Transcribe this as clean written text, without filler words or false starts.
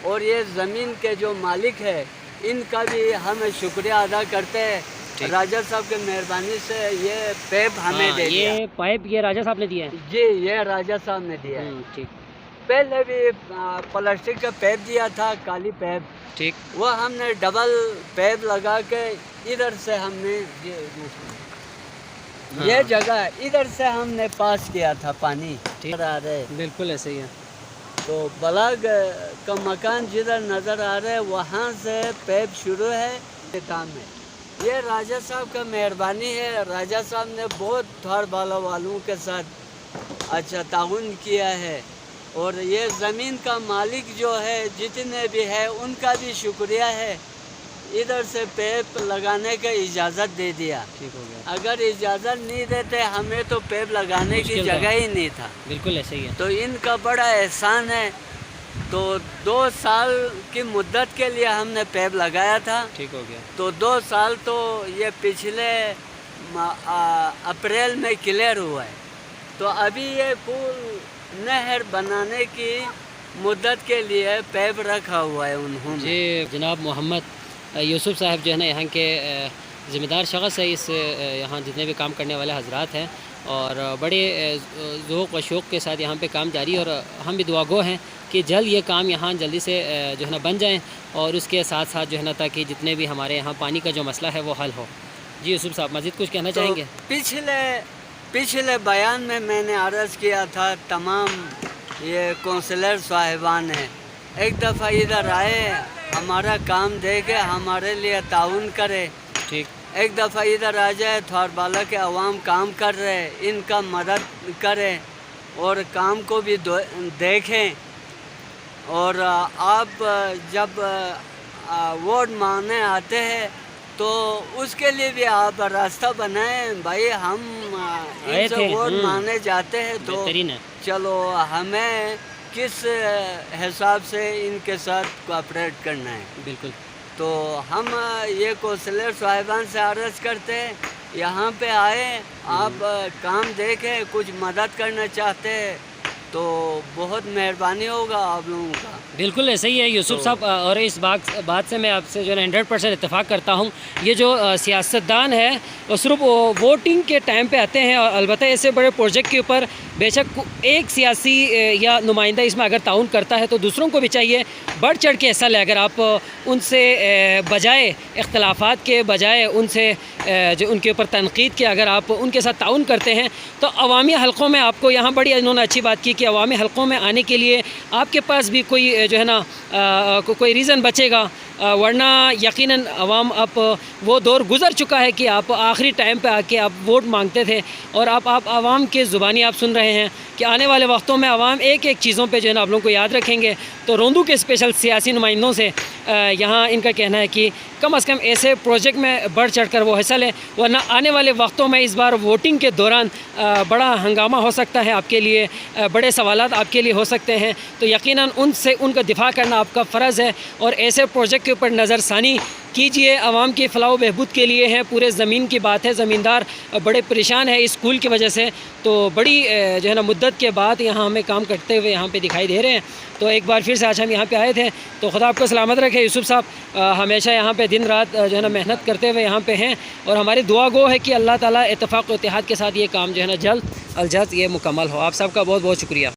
और ये ज़मीन के जो मालिक है इनका भी हम शुक्रिया अदा करते हैं। राजा साहब की मेहरबानी से ये पैप हमें दे दिया। ये पाइप ये राजा साहब ने दिया है जी, ये राजा साहब ने दिया है। ठीक। पहले भी प्लास्टिक का पैप दिया था, काली पैप, ठीक। वो हमने डबल पैप लगा के इधर से हमने ये जगह इधर से हमने पास किया था पानी। ठीक आ रहे बिल्कुल ऐसे ही है। तो बलाग का मकान जिधर नज़र आ रहा है वहाँ से पैप शुरू है काम में। ये राजा साहब का मेहरबानी है। राजा साहब ने बहुत थार बाला वालों के साथ अच्छा ताउन किया है और ये ज़मीन का मालिक जो है जितने भी है उनका भी शुक्रिया है। इधर से पैप लगाने का इजाज़त दे दिया। ठीक हो गया। अगर इजाज़त नहीं देते हमें तो पैप लगाने की जगह ही नहीं था। बिल्कुल ऐसे ही है। तो इनका बड़ा एहसान है। तो 2 साल की मुद्दत के लिए हमने पैप लगाया था। ठीक हो गया। तो 2 साल तो ये पिछले अप्रैल में क्लियर हुआ है। तो अभी ये पुल नहर बनाने की मुद्दत के लिए पैप रखा हुआ है उन्होंने। जी, जनाब मोहम्मद यूसुफ साहब जो है ना यहाँ के ज़िम्मेदार शख़्स है। इस यहाँ जितने भी काम करने वाले हजरात हैं और बड़े ज़ौक़ व शौक़ के साथ यहाँ पे काम जारी है और हम भी दुआगो हैं कि जल्द ये काम यहाँ जल्दी से जो है ना बन जाएँ और उसके साथ साथ जो है ना ताकि जितने भी हमारे यहाँ पानी का जो मसला है वो हल हो। जी यूसुफ साहब मज़ीद कुछ कहना चाहेंगे? पिछले बयान में मैंने अर्ज़ किया था तमाम ये कौंसलर साहिबान हैं, एक दफ़ा इधर आए, हमारा काम देखे, हमारे लिए ताउन करे। ठीक। एक दफ़ा इधर आ जाए, थोरबाला के अवाम काम कर रहे, इनका मदद करें और काम को भी देखें। और आप जब वोट मांगने आते हैं तो उसके लिए भी आप रास्ता बनाएं। भाई हम इनसे वोट मांगने जाते हैं तो चलो हमें किस हिसाब से इनके साथ कोऑपरेट करना है। बिल्कुल। तो हम ये कौंसलर साहिबान से अर्ज़ करते हैं यहाँ पे आए, आप काम देखें, कुछ मदद करना चाहते हैं तो बहुत मेहरबानी होगा आप लोगों का। बिल्कुल ऐसे ही है यूसुफ साहब और इस बात से मैं आपसे जो है 100% इत्तेफाक करता हूँ। ये जो सियासतदान है वो सिर्फ वोटिंग के टाइम पे आते हैं और अलबत्ता ऐसे बड़े प्रोजेक्ट के ऊपर बेशक एक सियासी या नुमाइंदा इसमें अगर ताउन करता है तो दूसरों को भी चाहिए बढ़ चढ़ के हिस्सा ले। अगर आप उनसे बजाय इख्तलाफात के बजाय उनसे जो उनके ऊपर तनकीद के अगर आप उनके साथ ताउन करते हैं तो अवामी हलक़ों में आपको यहाँ बड़ी इन्होंने अच्छी बात की कि अवामी हलक़ों में आने के लिए आपके पास भी कोई जो है ना कोई रीज़न बचेगा, वरना यकीनन अवाम अब वो दौर गुज़र चुका है कि आप आखिरी टाइम पे आके आप वोट मांगते थे और आप आवाम के ज़ुबानी आप सुन रहे हैं कि आने वाले वक्तों में अवाम एक एक चीज़ों पे जो है ना आप लोगों को याद रखेंगे। तो रोंदू के स्पेशल सियासी नुमाइंदों से यहाँ इनका कहना है कि कम से कम ऐसे प्रोजेक्ट में बढ़ चढ़ कर वो हिस्सा लें, वरना आने वाले वक्तों में इस बार वोटिंग के दौरान बड़ा हंगामा हो सकता है आपके लिए, बड़े सवालात आपके लिए हो सकते हैं। तो यकीनन उनसे उनका दिफा करना आपका फ़र्ज़ है और ऐसे प्रोजेक्ट के ऊपर नज़रसानी कीजिए। आवाम की फ़लाह बहबूद के लिए है, पूरे ज़मीन की बात है, ज़मींदार बड़े परेशान है इस स्कूल की वजह से। तो बड़ी जो है ना मुद्दत के बाद यहाँ हमें काम करते हुए यहाँ पे दिखाई दे रहे हैं। तो एक बार फिर से आज हम यहाँ पे आए थे। तो खुदा आपको सलामत रखे यूसुफ साहब, हमेशा यहाँ पे दिन रात जो है ना मेहनत करते हुए यहाँ पे हैं और हमारी दुआ गो है कि अल्लाह ताला इत्तेफाक व इत्तेहाद के साथ ये काम जो है ना जल्द अज जल्द ये मुकम्मल हो। आप सबका बहुत बहुत शुक्रिया।